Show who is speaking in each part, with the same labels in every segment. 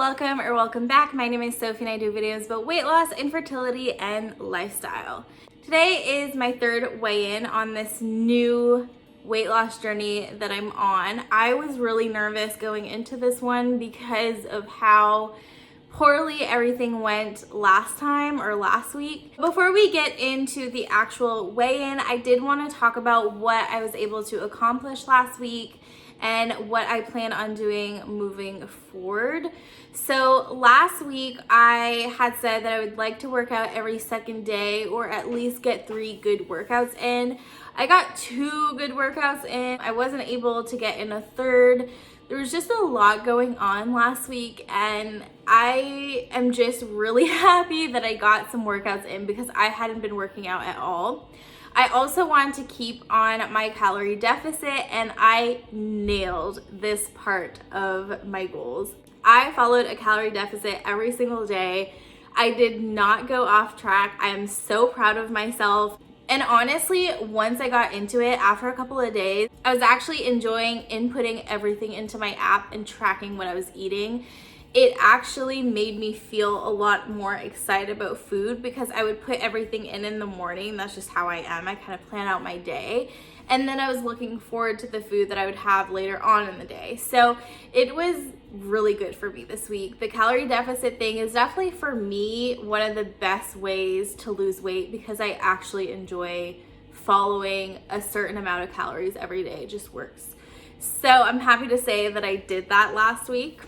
Speaker 1: welcome or welcome back. My name is Sophie and I do videos about weight loss, infertility, and lifestyle. Today is my third weigh-in on this new weight loss journey that I'm on. I was really nervous going into this one because of how poorly everything went last time or last week. Before we get into the actual weigh-in, I did want to talk about what I was able to accomplish last week and what I plan on doing moving forward. So last week I had said that I would like to work out every second day or at least get 3 good workouts in. I got 2 good workouts in. I wasn't able to get in a third. There was just a lot going on last week and I am just really happy that I got some workouts in because I hadn't been working out at all. I also wanted to keep on my calorie deficit and I nailed this part of my goals. I followed a calorie deficit every single day. I did not go off track. I am so proud of myself. And honestly, once I got into it, after a couple of days, I was actually enjoying inputting everything into my app and tracking what I was eating. It actually made me feel a lot more excited about food because I would put everything in the morning. That's just how I am. I kind of plan out my day. And then I was looking forward to the food that I would have later on in the day. So it was really good for me this week. The calorie deficit thing is definitely for me one of the best ways to lose weight because I actually enjoy following a certain amount of calories every day. It just works. So I'm happy to say that I did that last week.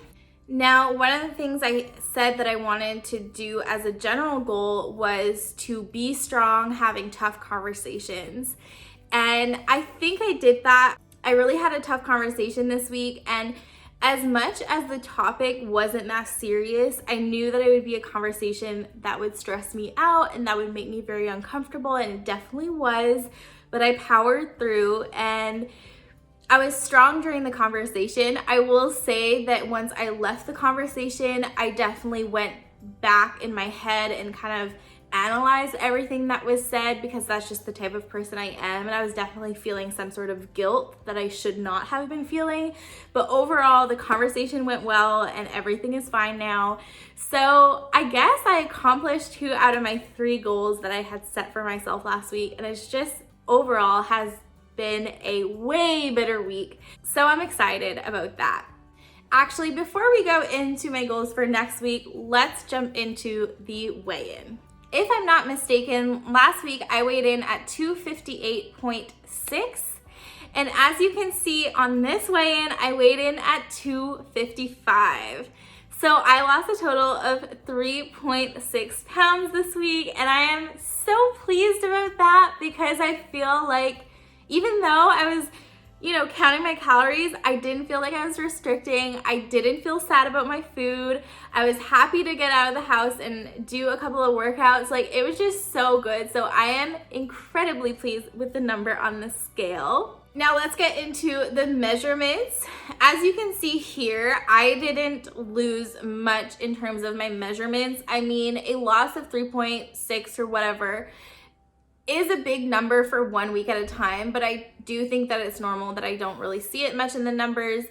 Speaker 1: Now, one of the things I said that I wanted to do as a general goal was to be strong, having tough conversations. And I think I did that. I really had a tough conversation this week. And as much as the topic wasn't that serious, I knew that it would be a conversation that would stress me out and that would make me very uncomfortable. And it definitely was. But I powered through and I was strong during the conversation. I will say that once I left the conversation, I definitely went back in my head and kind of analyzed everything that was said because that's just the type of person I am. And I was definitely feeling some sort of guilt that I should not have been feeling. But overall, the conversation went well and everything is fine now. So I guess I accomplished 2 out of my 3 goals that I had set for myself last week. And it's just overall has been a way better week. So I'm excited about that. Actually, before we go into my goals for next week, let's jump into the weigh-in. If I'm not mistaken, last week I weighed in at 258.6. And as you can see on this weigh-in, I weighed in at 255. So I lost a total of 3.6 pounds this week. And I am so pleased about that because I feel like even though I was, counting my calories, I didn't feel like I was restricting. I didn't feel sad about my food. I was happy to get out of the house and do a couple of workouts. Like, it was just so good. So I am incredibly pleased with the number on the scale. Now let's get into the measurements. As you can see here, I didn't lose much in terms of my measurements. I mean, a loss of 3.6 or whatever is a big number for 1 week at a time, but I do think that it's normal that I don't really see it much in the numbers.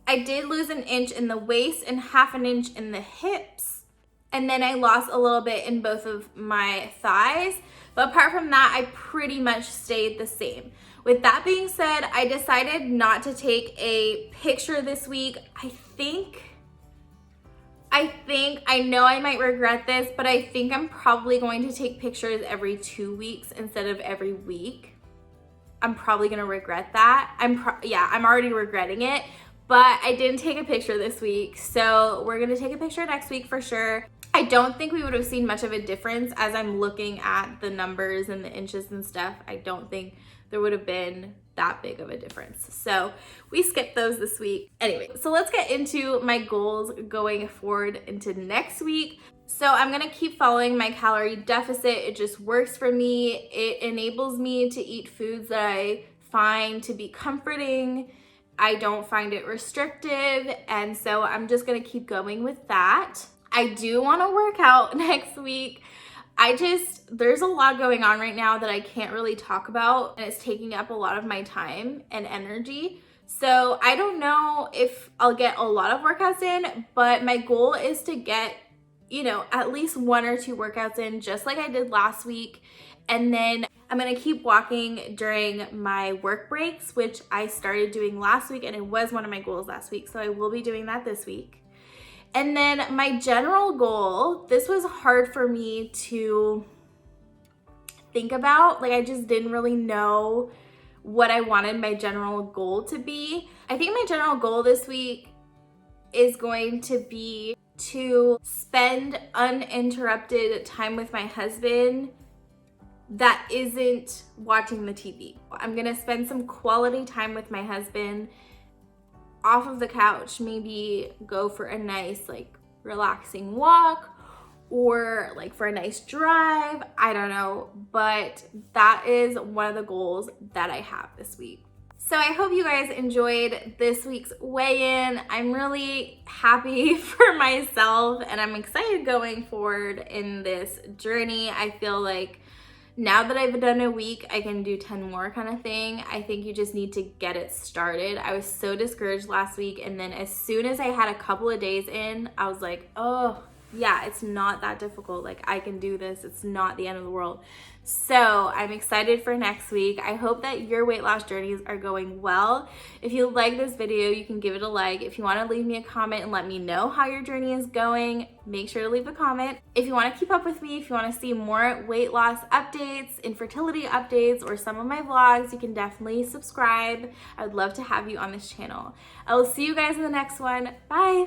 Speaker 1: I did lose 1 inch in the waist and 1/2 inch in the hips, and then I lost a little bit in both of my thighs, but apart from that, I pretty much stayed the same. With that being said, I decided not to take a picture this week. I know I might regret this, but I think I'm probably going to take pictures every 2 weeks instead of every week. I'm probably gonna regret that. I'm already regretting it, but I didn't take a picture this week. So we're gonna take a picture next week for sure. I don't think we would have seen much of a difference as I'm looking at the numbers and the inches and stuff. I don't think there would have been that big of a difference. So we skipped those this week. Anyway, so let's get into my goals going forward into next week. So I'm gonna keep following my calorie deficit. It just works for me. It enables me to eat foods that I find to be comforting. I don't find it restrictive. And so I'm just gonna keep going with that. I do wanna work out next week. There's a lot going on right now that I can't really talk about, and it's taking up a lot of my time and energy. So I don't know if I'll get a lot of workouts in, but my goal is to get, you know, at least 1 or 2 workouts in, just like I did last week. And then I'm gonna keep walking during my work breaks, which I started doing last week, and it was one of my goals last week. So I will be doing that this week. And then my general goal, this was hard for me to think about. Like, I just didn't really know what I wanted my general goal to be. I think my general goal this week is going to be to spend uninterrupted time with my husband that isn't watching the TV. I'm gonna spend some quality time with my husband off of the couch, maybe go for a nice, like, relaxing walk, or like for a nice drive, I don't know, but that is one of the goals that I have this week. So I hope you guys enjoyed this week's weigh-in. I'm really happy for myself, and I'm excited going forward in this journey. I feel like now that I've done a week, I can do 10 more kind of thing. I think you just need to get it started. I was so discouraged last week, and then as soon as I had a couple of days in, I was like, oh, yeah, it's not that difficult. Like, I can do this. It's not the end of the world. So I'm excited for next week. I hope that your weight loss journeys are going well. If you like this video, you can give it a like. If you want to leave me a comment and let me know how your journey is going, make sure to leave a comment. If you want to keep up with me, if you want to see more weight loss updates, infertility updates, or some of my vlogs, you can definitely subscribe. I would love to have you on this channel. I will see you guys in the next one. Bye.